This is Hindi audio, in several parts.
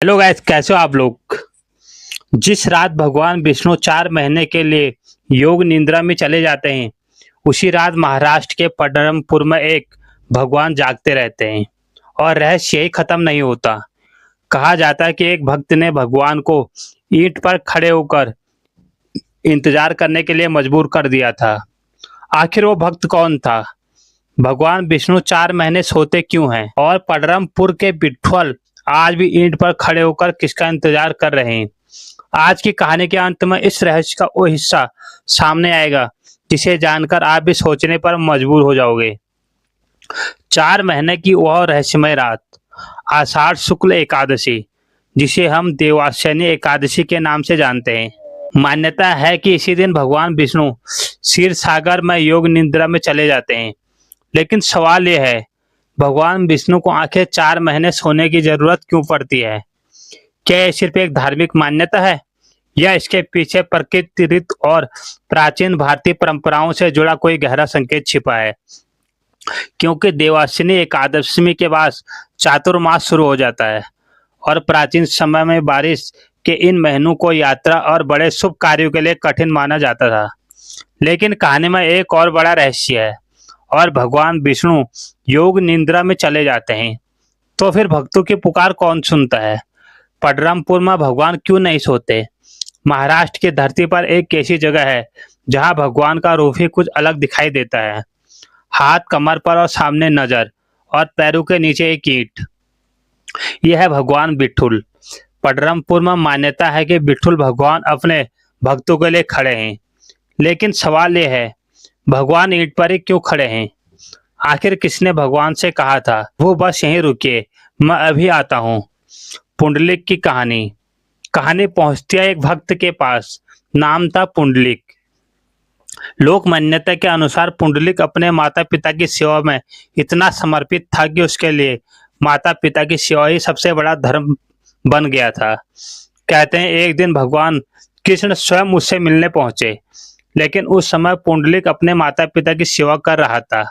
हेलो गाइस, कैसे हो आप लोग। जिस रात भगवान विष्णु 4 महीने के लिए योग निद्रा में चले जाते हैं, उसी रात महाराष्ट्र के पंढरपुर में एक भगवान जागते रहते हैं और रहस्य यही खत्म नहीं होता। कहा जाता है कि एक भक्त ने भगवान को ईंट पर खड़े होकर इंतजार करने के लिए मजबूर कर दिया था। आखिर वो भक्त कौन था? भगवान विष्णु 4 महीने सोते क्यों हैं? और पंढरपुर के विट्ठल आज भी ईंट पर खड़े होकर किसका इंतजार कर रहे हैं? आज की कहानी के अंत में इस रहस्य का वो हिस्सा सामने आएगा जिसे जानकर आप भी सोचने पर मजबूर हो जाओगे। 4 महीने की वह रहस्यमय रात, आषाढ़ शुक्ल एकादशी, जिसे हम देवास्यनी एकादशी के नाम से जानते हैं। मान्यता है कि इसी दिन भगवान विष्णु क्षीर सागर में योग निद्रा में चले जाते हैं। लेकिन सवाल यह है, भगवान विष्णु को आखिर 4 महीने सोने की जरूरत क्यों पड़ती है? क्या यह सिर्फ एक धार्मिक मान्यता है या इसके पीछे प्रकृति रीत और प्राचीन भारतीय परंपराओं से जुड़ा कोई गहरा संकेत छिपा है? क्योंकि देवासिनी एकादशी के बाद चातुर्मास शुरू हो जाता है और प्राचीन समय में बारिश के इन महीनों को यात्रा और बड़े शुभ कार्यों के लिए कठिन माना जाता था। लेकिन कहानी में एक और बड़ा रहस्य है, और भगवान विष्णु योग निद्रा में चले जाते हैं तो फिर भक्तों की पुकार कौन सुनता है? पंढरपुर में भगवान क्यों नहीं सोते? महाराष्ट्र की धरती पर एक ऐसी जगह है जहां भगवान का रूप ही कुछ अलग दिखाई देता है। हाथ कमर पर और सामने नजर, और पैरों के नीचे एक ईंट। यह है भगवान विठुल। पंढरपुर में मान्यता है कि विठुल भगवान अपने भक्तों के लिए खड़े हैं। लेकिन सवाल यह है, भगवान ईंट पर ही क्यों खड़े हैं? आखिर किसने भगवान से कहा था वो बस यहीं रुकिए, मैं अभी आता हूँ? पुंडलिक की कहानी पहुंचती है एक भक्त के पास। नाम था पुंडलिक। लोक मान्यता के अनुसार पुंडलिक अपने माता पिता की सेवा में इतना समर्पित था कि उसके लिए माता पिता की सेवा ही सबसे बड़ा धर्म बन गया था। कहते हैं एक दिन भगवान कृष्ण स्वयं उससे मिलने पहुंचे, लेकिन उस समय पुंडलिक अपने माता पिता की सेवा कर रहा था।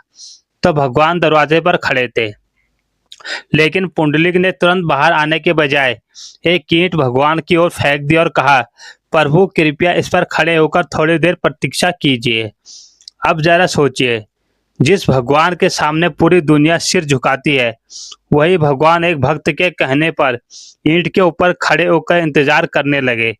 तो भगवान दरवाजे पर खड़े थे, लेकिन पुंडलिक ने तुरंत बाहर आने के बजाय एक ईंट भगवान की ओर फेंक दी और कहा, प्रभु कृपया इस पर खड़े होकर थोड़ी देर प्रतीक्षा कीजिए। अब जरा सोचिए, जिस भगवान के सामने पूरी दुनिया सिर झुकाती है, वही भगवान एक भक्त के कहने पर ईंट के ऊपर खड़े होकर इंतजार करने लगे।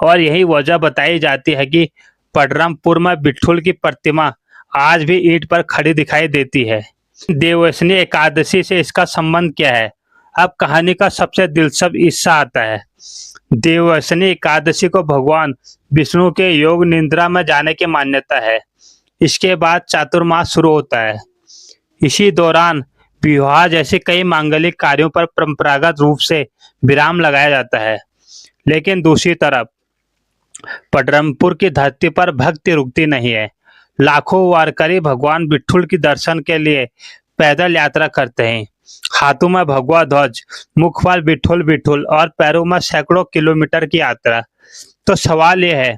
और यही वजह बताई जाती है कि पंढरपुर में विठुल की प्रतिमा आज भी ईंट पर खड़ी दिखाई देती है। देवस्नी एकादशी से इसका संबंध क्या है? अब कहानी का सबसे दिलचस्प हिस्सा आता है। देवस्नी एकादशी को भगवान विष्णु के योग निद्रा में जाने की मान्यता है। इसके बाद चातुर्मास शुरू होता है। इसी दौरान विवाह जैसे कई मांगलिक कार्यों पर परंपरागत रूप से विराम लगाया जाता है। लेकिन दूसरी तरफ पंढरपुर की धरती पर भक्ति रुकती नहीं है। लाखों वारकरी भगवान विठुल के दर्शन के लिए पैदल यात्रा करते हैं। हाथों में भगवा ध्वज, मुख पर विठुल विठुल और पैरों में सैकड़ों किलोमीटर की यात्रा। तो सवाल यह है,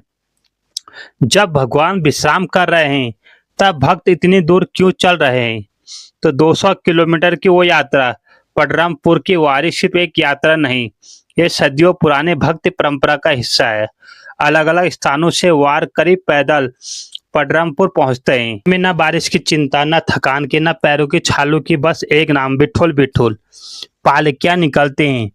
जब भगवान विश्राम कर रहे हैं तब भक्त इतनी दूर क्यों चल रहे हैं? तो 200 किलोमीटर की वो यात्रा पंढरपुर की वारी सिर्फ एक यात्रा नहीं, ये सदियों पुराने भक्ति परंपरा का हिस्सा है। अलग अलग स्थानों से वारकरी पैदल पंढरपुर पहुंचते हैं। में न बारिश की चिंता, न थकान की, न पैरों की छालों की, बस एक नाम, विठुल विठुल। पालकियां निकलते हैं,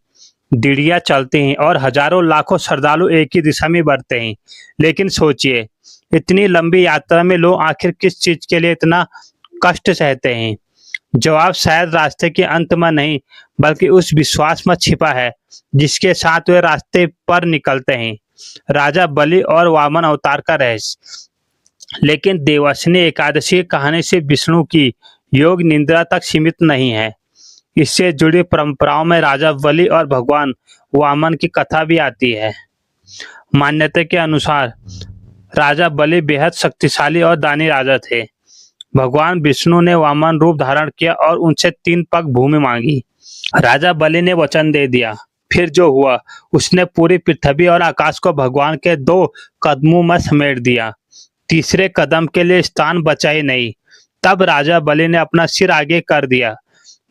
डिड़िया चलते हैं और हजारों लाखों श्रद्धालु एक ही दिशा में बढ़ते हैं। लेकिन सोचिए, इतनी लंबी यात्रा में लोग आखिर किस चीज के लिए इतना कष्ट सहते हैं? जवाब शायद रास्ते के अंत में नहीं, बल्कि उस विश्वास में छिपा है जिसके साथ वे रास्ते पर निकलते हैं। राजा बलि और वामन अवतार का रहस्य। लेकिन देवस्नी एकादशी की कहानी से विष्णु की योग निद्रा तक सीमित नहीं है। इससे जुड़ी परंपराओं में राजा बलि और भगवान वामन की कथा भी आती है। मान्यता के अनुसार राजा बलि बेहद शक्तिशाली और दानी राजा थे। भगवान विष्णु ने वामन रूप धारण किया और उनसे 3 पग भूमि मांगी। राजा बलि ने वचन दे दिया। फिर जो हुआ, उसने पूरी पृथ्वी और आकाश को भगवान के 2 कदमों में समेट दिया। तीसरे कदम के लिए स्थान बचा ही नहीं। तब राजा बलि ने अपना सिर आगे कर दिया।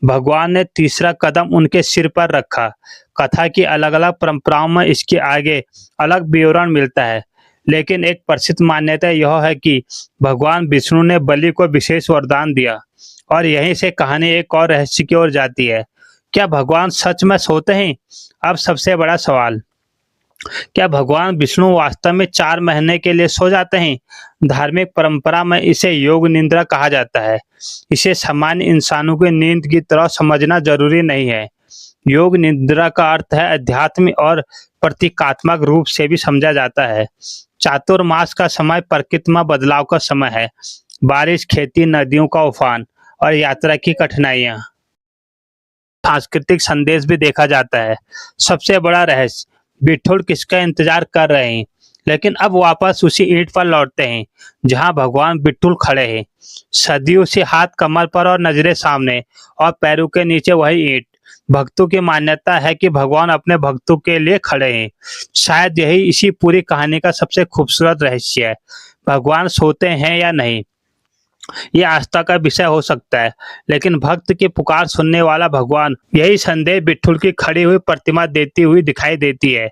भगवान ने तीसरा कदम उनके सिर पर रखा। कथा की अलग-अलग परंपराओं में इसके आगे अलग विवरण मिलता है, लेकिन एक प्रसिद्ध मान्यता यह है कि भगवान विष्णु ने बलि को विशेष वरदान दिया और यहीं से कहानी एक और रहस्य की ओर जाती है। क्या भगवान सच में सोते हैं? अब सबसे बड़ा सवाल, क्या भगवान विष्णु वास्तव में 4 महीने के लिए सो जाते हैं? धार्मिक परंपरा में इसे योग निद्रा कहा जाता है। इसे सामान्य इंसानों की नींद की तरह समझना जरूरी नहीं है। योग निद्रा का अर्थ है अध्यात्म और प्रतीकात्मक रूप से भी समझा जाता है। चातुर्मास का समय प्रकृति में बदलाव का समय है। बारिश, खेती, नदियों का उफान और यात्रा की कठिनाइयां। सांस्कृतिक संदेश भी देखा जाता है। सबसे बड़ा रहस्य, बिठुल किसका इंतजार कर रहे हैं, लेकिन अब वापस उसी ईंट पर लौटते हैं जहां भगवान बिठुल खड़े हैं। सदियों से हाथ कमर पर और नजरें सामने और पैरों के नीचे वही ईंट। भक्तों की मान्यता है कि भगवान अपने भक्तों के लिए खड़े हैं। शायद यही इसी पूरी कहानी का सबसे खूबसूरत रहस्य है। भगवान सोते हैं या नहीं, ये आस्था का विषय हो सकता है, लेकिन भक्त की पुकार सुनने वाला भगवान, यही संदेश बिठुल की खड़ी हुई प्रतिमा देती हुई दिखाई देती है।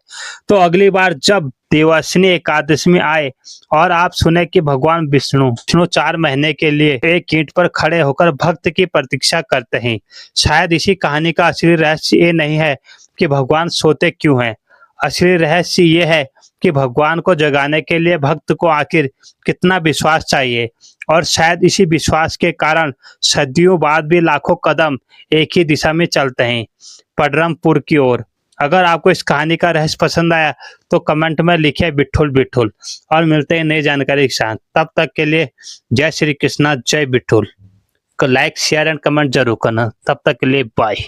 तो अगली बार जब देवस्नी एकादशी आए और आप सुने कि भगवान विष्णु 4 महीने के लिए एक ईंट पर खड़े होकर भक्त की प्रतीक्षा करते हैं, शायद इसी कहानी का असली रहस्य ये नहीं है कि भगवान सोते क्यों हैं। असली रहस्य ये है कि भगवान को जगाने के लिए भक्त को आखिर कितना विश्वास चाहिए, और शायद इसी विश्वास के कारण सदियों बाद भी लाखों कदम एक ही दिशा में चलते हैं, पडरमपुर की ओर। अगर आपको इस कहानी का रहस्य पसंद आया तो कमेंट में लिखिए बिठुल बिठुल, और मिलते हैं नई जानकारी के साथ। तब तक के लिए जय श्री कृष्णा, जय बिठुल। लाइक, शेयर एंड कमेंट जरूर करना। तब तक के लिए बाय।